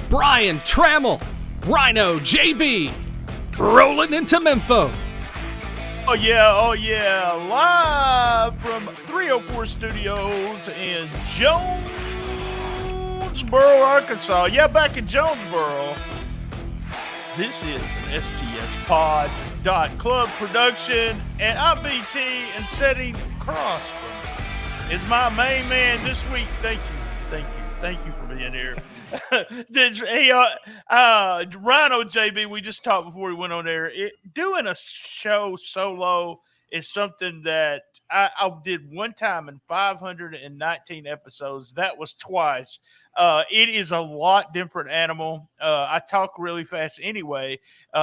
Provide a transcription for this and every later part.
Brian Tramel, RynoJB, Rollin Into Mempho. Oh yeah, live from 304 Studios in Jonesboro, Arkansas. Yeah, back in Jonesboro. This is an STSPod.club production, and I'm BT, and sitting across from me is my main man this week. Thank you for being here. RynoJB, we just talked before we went on there. Doing a show solo is something that I did one time in 519 episodes. That was twice. It is a lot different animal. I talk really fast anyway.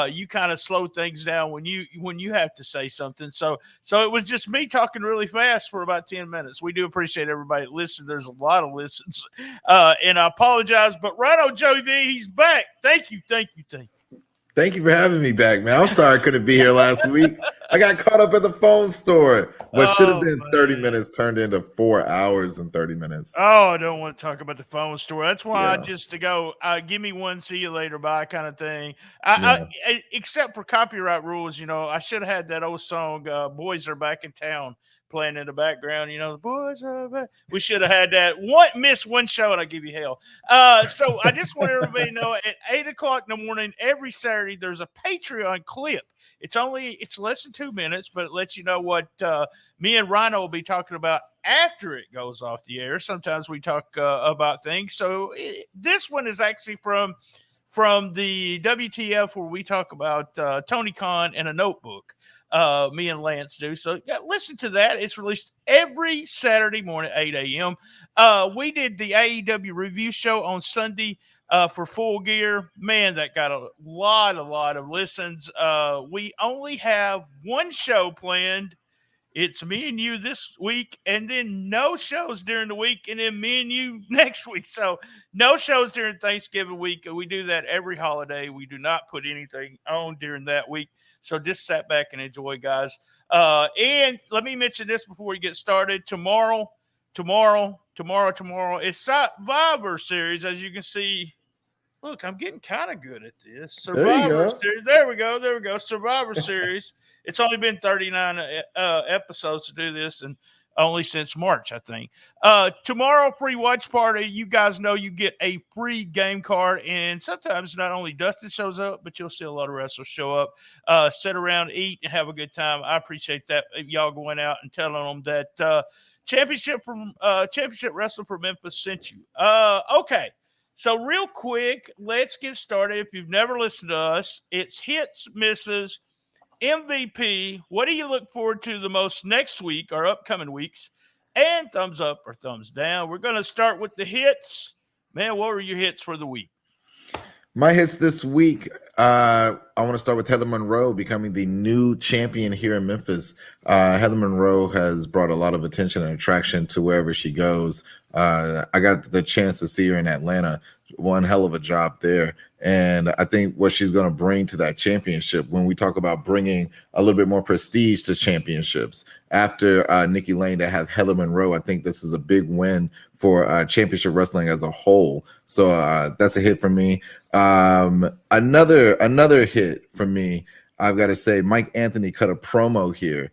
You kind of slow things down when you have to say something. So it was just me talking really fast for about 10 minutes. We do appreciate everybody that listens. There's a lot of listens. And I apologize, but RynoJB, he's back. Thank you. Thank you for having me back, man. I'm sorry I couldn't be here last week. I got caught up at the phone store. What should have been 30 minutes turned into 4 hours and 30 minutes. Oh, I don't want to talk about the phone store. That's why I just to go, give me one, see you later, bye kind of thing. I except for copyright rules, I should have had that old song, Boys Are Back in Town, playing in the background. The boys are back. We should have had that. Miss one show and I give you hell. So I just want everybody to know at 8 o'clock in the morning, every Saturday, there's a Patreon clip. It's less than 2 minutes, but it lets you know what me and Rhino will be talking about after it goes off the air. Sometimes we talk about things. So this one is actually from the WTF, where we talk about Tony Khan and a notebook. Me and Lance do. So listen to that. It's released every Saturday morning at 8 a.m. We did the AEW review show on Sunday for Full Gear. Man, that got a lot of listens. We only have one show planned. It's me and you this week, and then no shows during the week, and then me and you next week. So no shows during Thanksgiving week. We do that every holiday. We do not put anything on during that week. So just sit back and enjoy, guys. And let me mention this before we get started. Tomorrow, it's Survivor Series. As you can see, look, I'm getting kind of good at this. Survivor Series. There we go. Survivor Series. It's only been 39 episodes to do this, and only since March, I think. Tomorrow, free watch party. You guys know you get a free game card, and sometimes not only Dustin shows up, but you'll see a lot of wrestlers show up, sit around, eat, and have a good time. I appreciate that. Y'all going out and telling them that Championship Wrestling for Memphis sent you. Okay. So real quick, let's get started. If you've never listened to us, it's hits, misses, MVP. What do you look forward to the most next week or upcoming weeks? And thumbs up or thumbs down. We're going to start with the hits. Man, what were your hits for the week? My hits this week, I want to start with Heather Monroe becoming the new champion here in Memphis. Heather Monroe has brought a lot of attention and attraction to wherever she goes. I got the chance to see her in Atlanta. One hell of a job there. And I think what she's going to bring to that championship, when we talk about bringing a little bit more prestige to championships, after Nikki Lane to have Heather Monroe, I think this is a big win for championship wrestling as a whole. So that's a hit for me. Another hit for me, I've got to say, Mike Anthony cut a promo here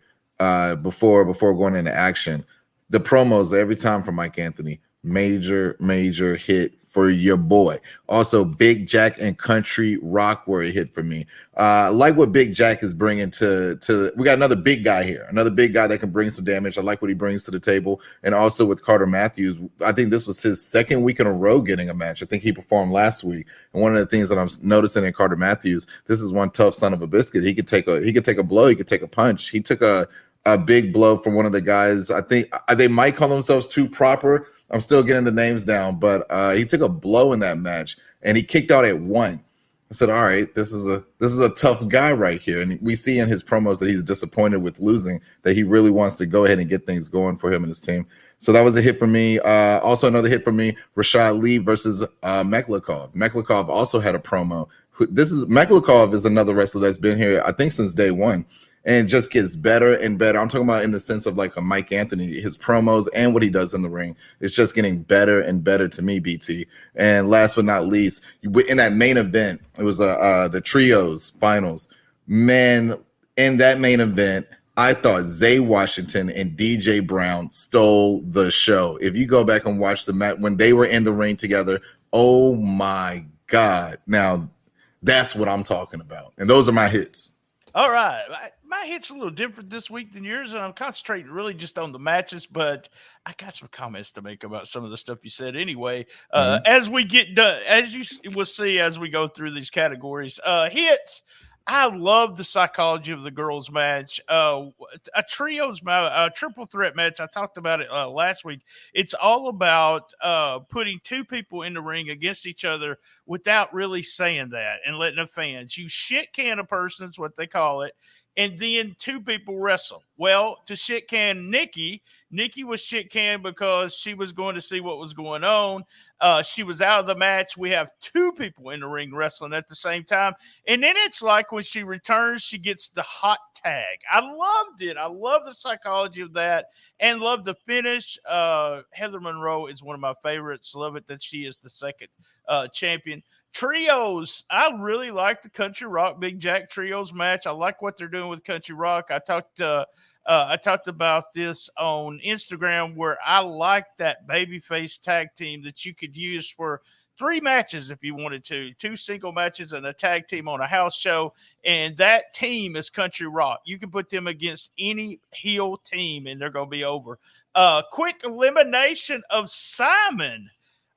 before going into action. The promos every time from Mike Anthony, major hit for your boy. Also, Big Jack and Country Rock were a hit for me. Like what Big Jack is bringing to we got another big guy here, another big guy that can bring some damage. I like what he brings to the table. And also with Carter Matthews, I think this was his second week in a row getting a match. I think he performed last week. And one of the things that I'm noticing in Carter Matthews, this is one tough son of a biscuit. He could take a blow, he could take a punch. He took a big blow from one of the guys. I think they might call themselves Too Proper. I'm still getting the names down, but he took a blow in that match and he kicked out at 1. I said, all right, this is a tough guy right here. And we see in his promos that he's disappointed with losing, that he really wants to go ahead and get things going for him and his team. So that was a hit for me. Also another hit for me, Rashad Lee versus Meklikov. Meklikov also had a promo. Meklikov is another wrestler that's been here, I think, since day one. and just gets better and better. I'm talking about in the sense of like a Mike Anthony, his promos and what he does in the ring. It's just getting better and better to me, BT. And last but not least, in that main event, it was the trios finals. Man, in that main event, I thought Zay Washington and DJ Brown stole the show. If you go back and watch the match when they were in the ring together, oh my God. Now, that's what I'm talking about. And those are my hits. All right. My hit's a little different this week than yours, and I'm concentrating really just on the matches, but I got some comments to make about some of the stuff you said anyway. As we get done, as you will see as we go through these categories, hits. I love the psychology of the girls' match. A trios match, a triple threat match. I talked about it last week. It's all about putting two people in the ring against each other without really saying that and letting the fans. You shit can a person is what they call it. And then two people wrestle. Well, to shit can Nikki was shit canned because she was going to see what was going on. She was out of the match. We have two people in the ring wrestling at the same time. And then it's like when she returns, she gets the hot tag. I loved it. I love the psychology of that and love the finish. Heather Monroe is one of my favorites. Love it that she is the second champion. Trios, I really like the Country Rock Big Jack Trios match. I like what they're doing with Country Rock. I talked about this on Instagram where I like that babyface tag team that you could use for 3 matches if you wanted to. 2 single matches and a tag team on a house show, and that team is Country Rock. You can put them against any heel team, and they're going to be over. Quick elimination of Simon.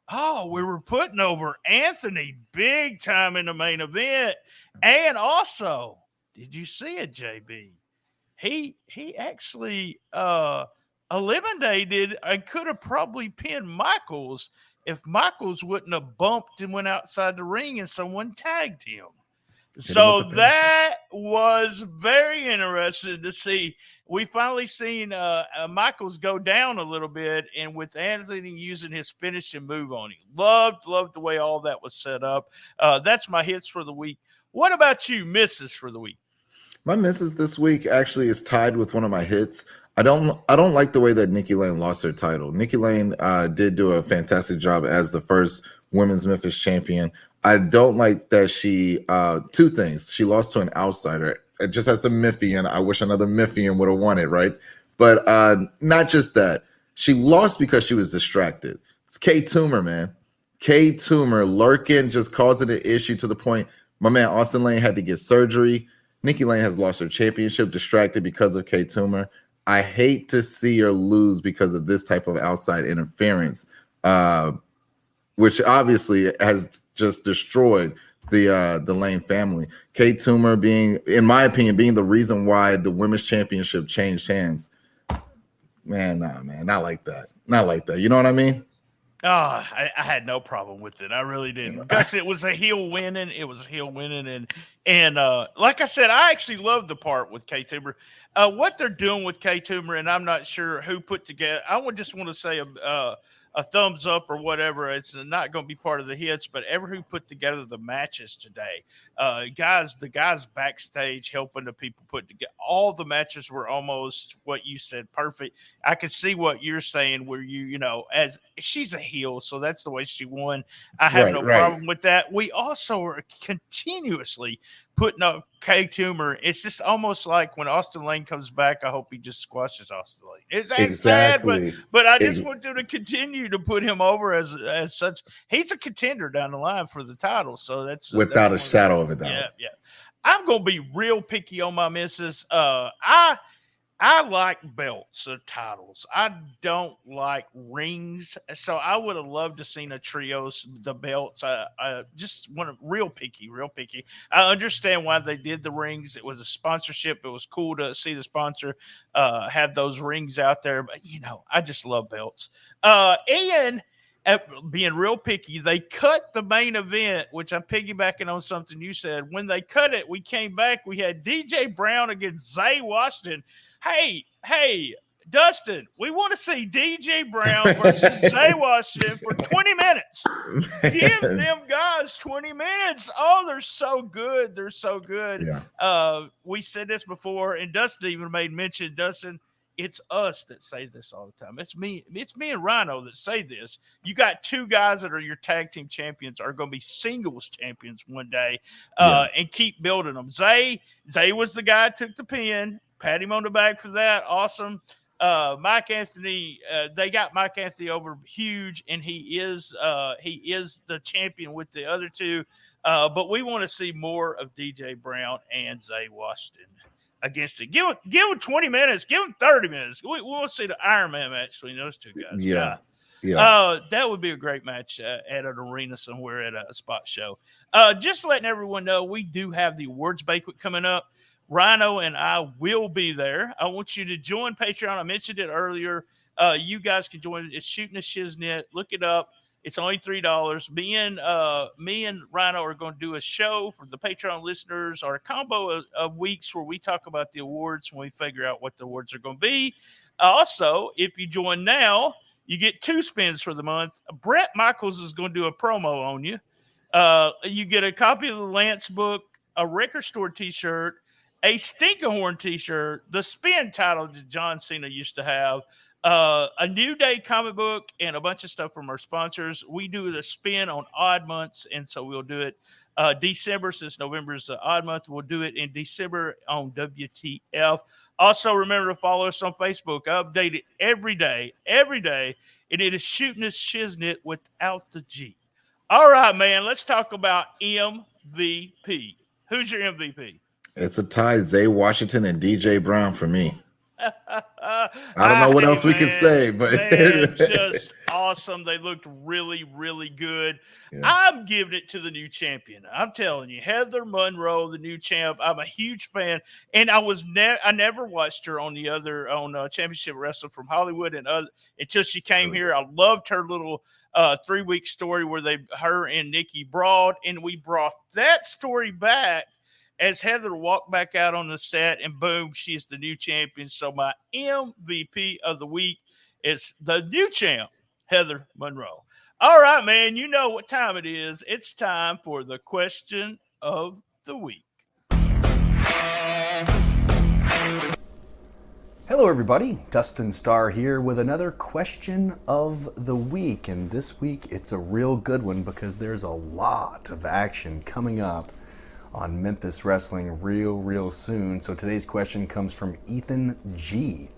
Oh, we were putting over Anthony big time in the main event. And also, did you see it, JB? He actually eliminated and could have probably pinned Michaels if Michaels wouldn't have bumped and went outside the ring and someone tagged him. So that was very interesting to see. We finally seen Michaels go down a little bit, and with Anthony using his finishing move on him. Loved the way all that was set up. That's my hits for the week. What about you, misses for the week? My misses this week actually is tied with one of my hits. I don't like the way that Nikki Lane lost her title. Nikki Lane did do a fantastic job as the first women's Memphis champion. I don't like that she, 2 things. She lost to an outsider. It just has a Memphian. I wish another Memphian would have won it, right? But not just that. She lost because she was distracted. It's Kay Toomer, man. Kay Toomer lurking, just causing an issue to the point my man Austin Lane had to get surgery. Nikki Lane has lost her championship, distracted because of Kay Toomer. I hate to see her lose because of this type of outside interference, which obviously has just destroyed the Lane family. Kay Toomer being, in my opinion, being the reason why the women's championship changed hands. Man, not like that. Not like that. You know what I mean? Oh, I had no problem with it. I really didn't. Because it was a heel winning. It was a heel winning. And like I said, I actually love the part with Kay Toomer. What they're doing with Kay Toomer, and I'm not sure who put together. I would just want to say a thumbs up or whatever. It's not going to be part of the hits, but who put together the matches today. The guys backstage helping the people put together. All the matches were almost what you said, perfect. I could see what you're saying where you know, as she's a heel, so that's the way she won. I have no problem with that. We also are continuously putting up Kay Toomer. It's just almost like when Austin Lane comes back, I hope he just squashes Austin Lane. It's exactly. sad, but I just want to continue to put him over as such. He's a contender down the line for the title, so that's without a shadow of a doubt. Yeah. I'm gonna be real picky on my misses. I like belts or titles. I don't like rings. So I would have loved to seen a trios, the belts. I just want to real picky. I understand why they did the rings. It was a sponsorship. It was cool to see the sponsor have those rings out there. But, you know, I just love belts. And being real picky, they cut the main event, which I'm piggybacking on something you said. When they cut it, we came back. We had DJ Brown against Zay Washington. Hey, Dustin, we want to see DJ Brown versus Zay Washington for 20 minutes. Give them guys 20 minutes. Oh, they're so good. They're so good. Yeah. We said this before, and Dustin even made mention, Dustin, it's us that say this all the time. It's me and Rhino that say this. You got two guys that are your tag team champions are going to be singles champions one day, and keep building them. Zay was the guy that took the pin. Pat him on the back for that. Awesome. Mike Anthony, they got Mike Anthony over huge, and he is the champion with the other two. But we want to see more of DJ Brown and Zay Washington against it. Give him 20 minutes. Give him 30 minutes. We want to see the Iron Man match between those two guys. Yeah. That would be a great match at an arena somewhere at a spot show. Just letting everyone know, we do have the awards banquet coming up. Rhino and I will be there. I want you to join Patreon. I mentioned it earlier. You guys can join. It's Shooting the Shiznit. Look it up. It's only $3. Me and Rhino are going to do a show for the Patreon listeners, or a combo of weeks where we talk about the awards when we figure out what the awards are going to be. Also, if you join now, you get 2 spins for the month. Brett Michaels is going to do a promo on you. You get a copy of the Lance book, a Record Store T-shirt, a Stinkahorn T-shirt, the spin title that John Cena used to have, a New Day comic book, and a bunch of stuff from our sponsors. We do the spin on odd months, and so we'll do it December, since November is the odd month. We'll do it in December on WTF. Also, remember to follow us on Facebook. I update it every day, and it is Shooting the Shiznit without the G. All right, man, let's talk about MVP. Who's your MVP? It's a tie, Zay Washington and DJ Brown for me. I don't know what else we can say, but they're just awesome. They looked really, really good. Yeah. I'm giving it to the new champion. I'm telling you, Heather Monroe, the new champ. I'm a huge fan, and I never watched her on Championship Wrestling from Hollywood and until she came here. I loved her little 3-week story where her and Nikki brawled, and we brought that story back as Heather walked back out on the set, and boom, she's the new champion. So my MVP of the week is the new champ, Heather Monroe. All right, man, you know what time it is. It's time for the question of the week. Hello, everybody. Dustin Starr here with another question of the week. And this week, it's a real good one because there's a lot of action coming up on Memphis Wrestling real soon. So today's question comes from Ethan G.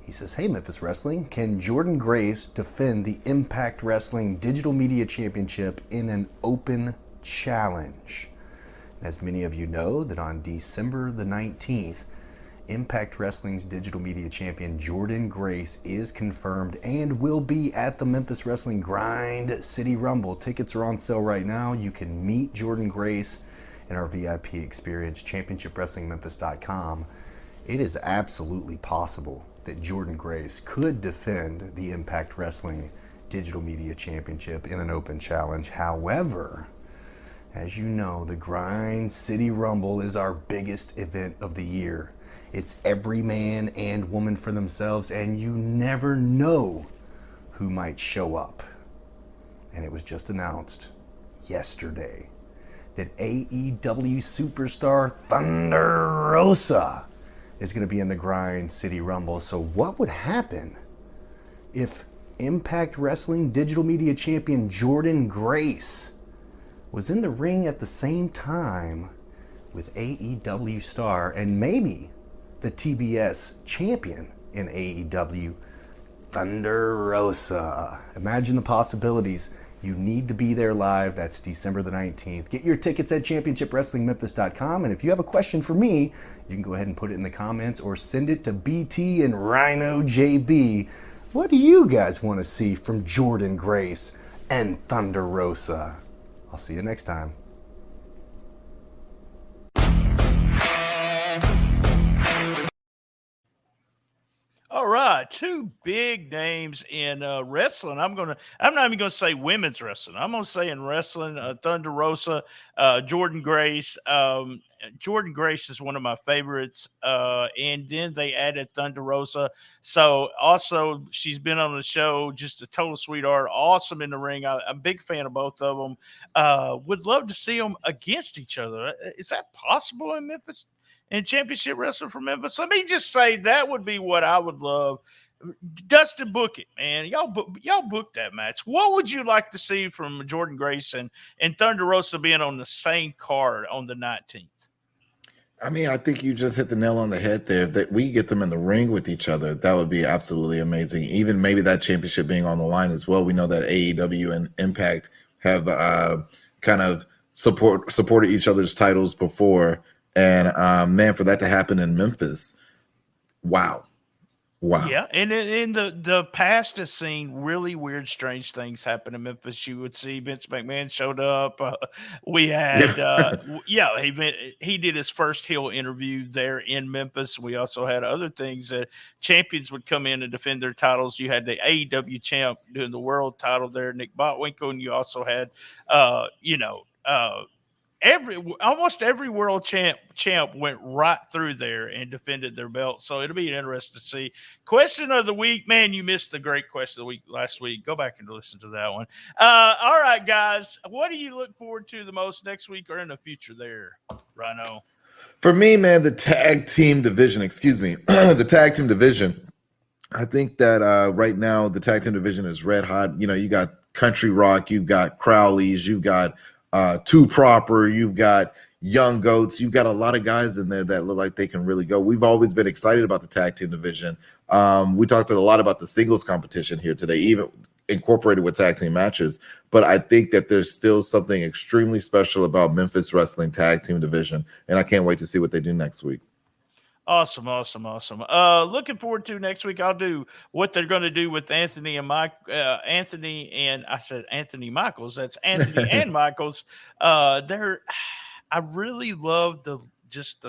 He says, hey, Memphis Wrestling, can Jordan Grace defend the Impact Wrestling Digital Media Championship in an open challenge? As many of you know, that on December the 19th, Impact Wrestling's Digital Media Champion Jordan Grace is confirmed and will be at the Memphis Wrestling Grind City Rumble. Tickets are on sale right now. You can meet Jordan Grace in our VIP experience, championshipwrestlingmemphis.com. It is absolutely possible that Jordan Grace could defend the Impact Wrestling Digital Media Championship in an open challenge. However, as you know, the Grind City Rumble is our biggest event of the year. It's every man and woman for themselves, and you never know who might show up. And it was just announced yesterday that AEW superstar Thunder Rosa is going to be in the Grind City Rumble. So what would happen if Impact Wrestling Digital Media Champion Jordan Grace was in the ring at the same time with AEW star and maybe the TBS champion in AEW, Thunder Rosa? Imagine the possibilities. You need to be there live. That's December the 19th. Get your tickets at championshipwrestlingmemphis.com. And if you have a question for me, you can go ahead and put it in the comments or send it to BT and RynoJB. What do you guys want to see from Jordan Grace and Thunder Rosa? I'll see you next time. All right, two big names in wrestling. I'm not even gonna say women's wrestling. I'm gonna say in wrestling, Thunder Rosa, Jordan Grace. Jordan Grace is one of my favorites, and then they added Thunder Rosa. So also, she's been on the show, just a total sweetheart, awesome in the ring. I'm a big fan of both of them. Would love to see them against each other. Is that possible in Memphis? And championship wrestler from Memphis. Let me just say that would be what I would love. Dustin, book it, man. Y'all book that match. What would you like to see from Jordan Grace and Thunder Rosa being on the same card on the 19th? I mean, I think you just hit the nail on the head there. That we get them in the ring with each other, that would be absolutely amazing. Even maybe that championship being on the line as well. We know that AEW and Impact have kind of supported each other's titles before. And man, for that to happen in Memphis, wow. Yeah, and in the past has seen really weird, strange things happen in Memphis. You would see Vince McMahon showed up. We had, he did his first heel interview there in Memphis. We also had other things that champions would come in and defend their titles. You had the AEW champ doing the world title there, Nick Botwinkle, and you also had, almost every world champ went right through there and defended their belt. So it'll be interesting to see. Question of the week, man, you missed the great question of the week last week. Go back and listen to that one. All right, guys, what do you look forward to the most next week or in the future there, Rhino? For me, man, the tag team division, the tag team division. I think that right now the tag team division is red hot. You know, you got Country Rock, you've got Crowley's, you've got Too Proper, you've got Young Goats, you've got a lot of guys in there that look like they can really go. We've always been excited about the tag team division. We talked a lot about the singles competition here today, even incorporated with tag team matches. But I think that there's still something extremely special about Memphis Wrestling tag team division, and I can't wait to see what they do next week. Awesome. Looking forward to next week. I'll do what they're going to do with Anthony and I said Anthony Michaels. That's Anthony and Michaels. I really love the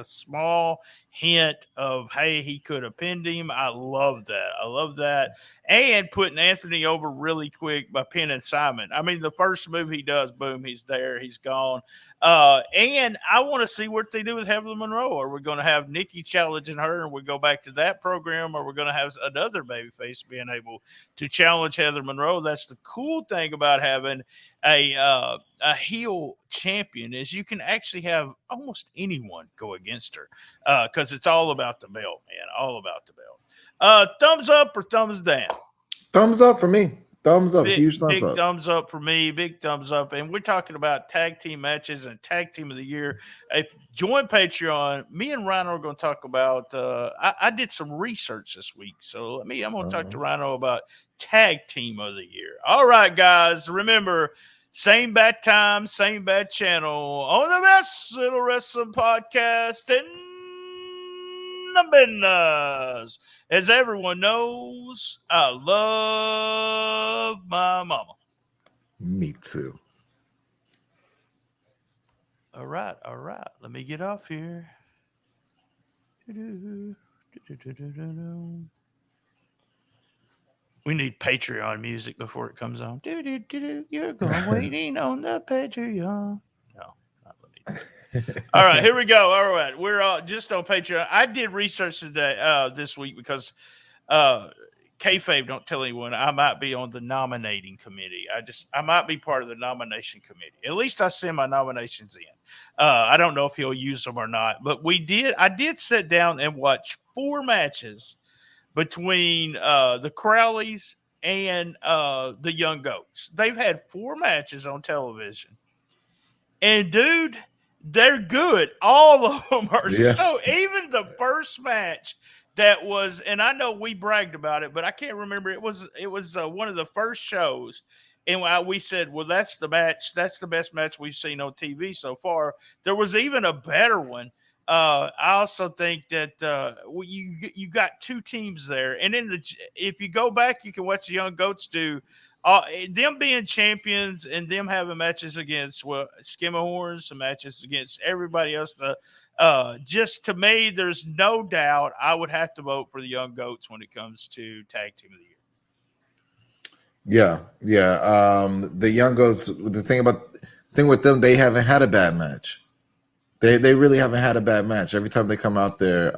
small hint of, hey, he could have pinned him. I love that. And putting Anthony over really quick by pinning Simon. I mean, the first move he does, boom, he's there, he's gone. And I want to see what they do with Heather Monroe. Are we going to have Nikki challenging her and we go back to that program? Or we're going to have another babyface being able to challenge Heather Monroe? That's the cool thing about having a heel champion is you can actually have almost anyone go against her because it's all about the belt, man. All about the belt. Thumbs up or thumbs down? Thumbs up for me. Thumbs up. Huge thumbs up. Big thumbs up for me. Big thumbs up. And we're talking about tag team matches and tag team of the year. If join Patreon, me and Rhino are going to talk about I did some research this week. So I'm going to talk to Rhino about tag team of the year. All right, guys. Remember, same bad time, same bad channel on the Best Little Wrestling Podcast in the business. As everyone knows, I love my mama. Me too. All right. Let me get off here. We need Patreon music before it comes on. You're going waiting on the Patreon. No, not let me. All right, here we go. All right, we're just on Patreon. I did research today, this week, because kayfabe, don't tell anyone, I might be on the nominating committee. I might be part of the nomination committee. At least I send my nominations in. I don't know if he'll use them or not, but I did sit down and watch 4 matches between the Crowleys and the Young Goats. They've had 4 matches on television. And, dude, they're good. All of them are. Yeah. So even the first match that was, and I know we bragged about it, but I can't remember. It was one of the first shows. And we said, well, that's the match. That's the best match we've seen on TV so far. There was even a better one. I also think that you got 2 teams there, and if you go back, you can watch the Young Goats do them being champions and them having matches against Skimmerhorns, some matches against everybody else. Just to me, there's no doubt I would have to vote for the Young Goats when it comes to Tag Team of the Year. Yeah. The Young Goats. The thing with them, they haven't had a bad match. They really haven't had a bad match. Every time they come out there,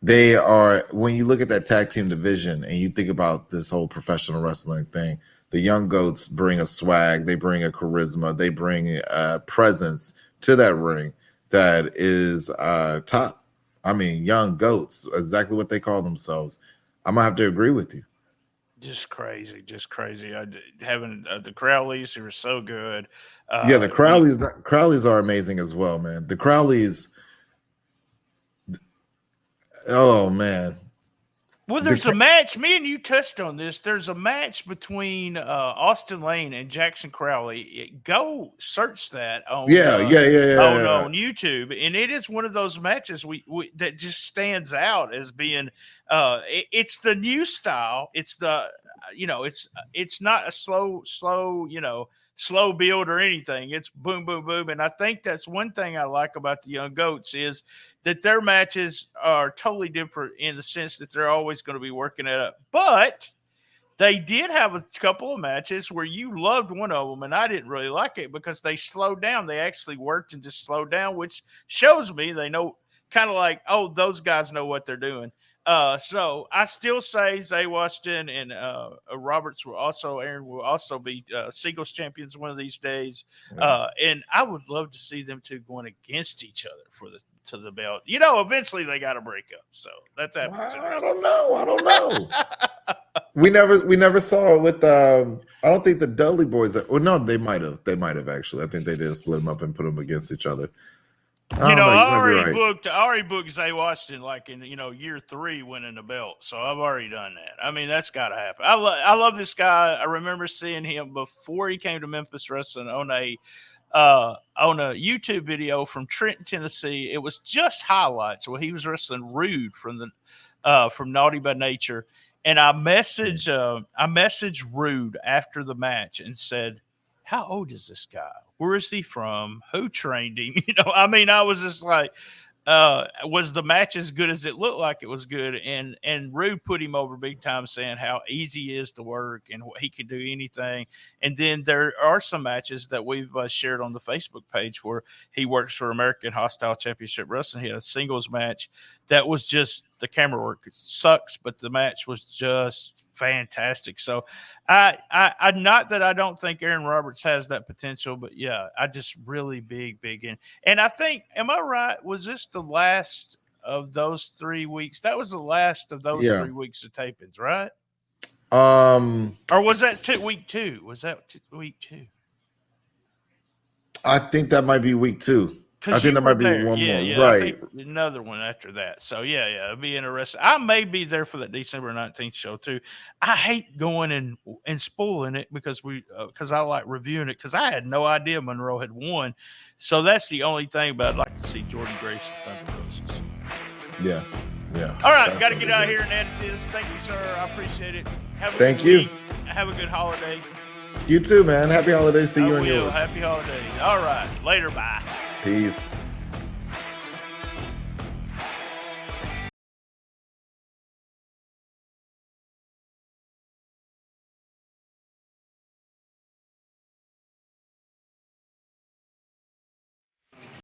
they are. When you look at that tag team division and you think about this whole professional wrestling thing, the Young Goats bring a swag, they bring a charisma, they bring a presence to that ring that is top. I mean, Young Goats, exactly what they call themselves. I'm gonna have to agree with you. Just crazy. Having the Crowleys who are so good. Yeah, the Crowleys are amazing as well, man. The Crowleys. Oh man. Well, there's a match. Me and you touched on this. There's a match between Austin Lane and Jackson Crowley. Go search that on on YouTube, and it is one of those matches we that just stands out as being. It's the new style. It's the it's not a slow build or anything. It's boom, boom, boom. And I think that's one thing I like about the Young Goats is that their matches are totally different in the sense that they're always going to be working it up. But they did have a couple of matches where you loved one of them, and I didn't really like it because they slowed down. They actually worked and just slowed down, which shows me they know, kind of like, oh, those guys know what they're doing. So I still say Zay Washington and Roberts Aaron will also be singles champions one of these days. And I would love to see them two going against each other to the belt. Eventually they got to break up. So that's happening. I don't know. we never saw it with I don't think the Dudley boys. Well, no, they might have actually. I think they did split them up and put them against each other. I already booked Zay Washington like in year 3 winning the belt. So I've already done that. I mean, that's got to happen. I love this guy. I remember seeing him before he came to Memphis Wrestling on a YouTube video from Trenton, Tennessee. It was just highlights where he was wrestling Rude from Naughty by Nature, and I messaged Rude after the match and said, "How old is this guy? Where is he from? Who trained him?" I was just like, was the match as good as it looked like it was good? And Rude put him over big time, saying how easy he is to work and he can do anything. And then there are some matches that we've shared on the Facebook page where he works for American Hostile Championship Wrestling. He had a singles match that was just, the camera work sucks, but the match was just fantastic. So I not that I don't think Aaron Roberts has that potential, but yeah, I just really big and I think, am I right? Was this the last of those 3 weeks? That was the last of those 3 weeks of tapings, right? Or was that week 2? Was that week 2? I think that might be week 2. I think that might be one more. Right. I think another one after that. So, yeah, it'll be interesting. I may be there for that December 19th show, too. I hate going and spoiling it because I like reviewing it because I had no idea Monroe had won. So, that's the only thing, but I'd like to see Jordan Grace and Thunder Roses. Yeah. All right, got to get out here and edit this. Thank you, sir. I appreciate it. Thank you. Week. Have a good holiday. You too, man. Happy holidays to you and yours. Happy holidays. All right. Later. Bye. Peace.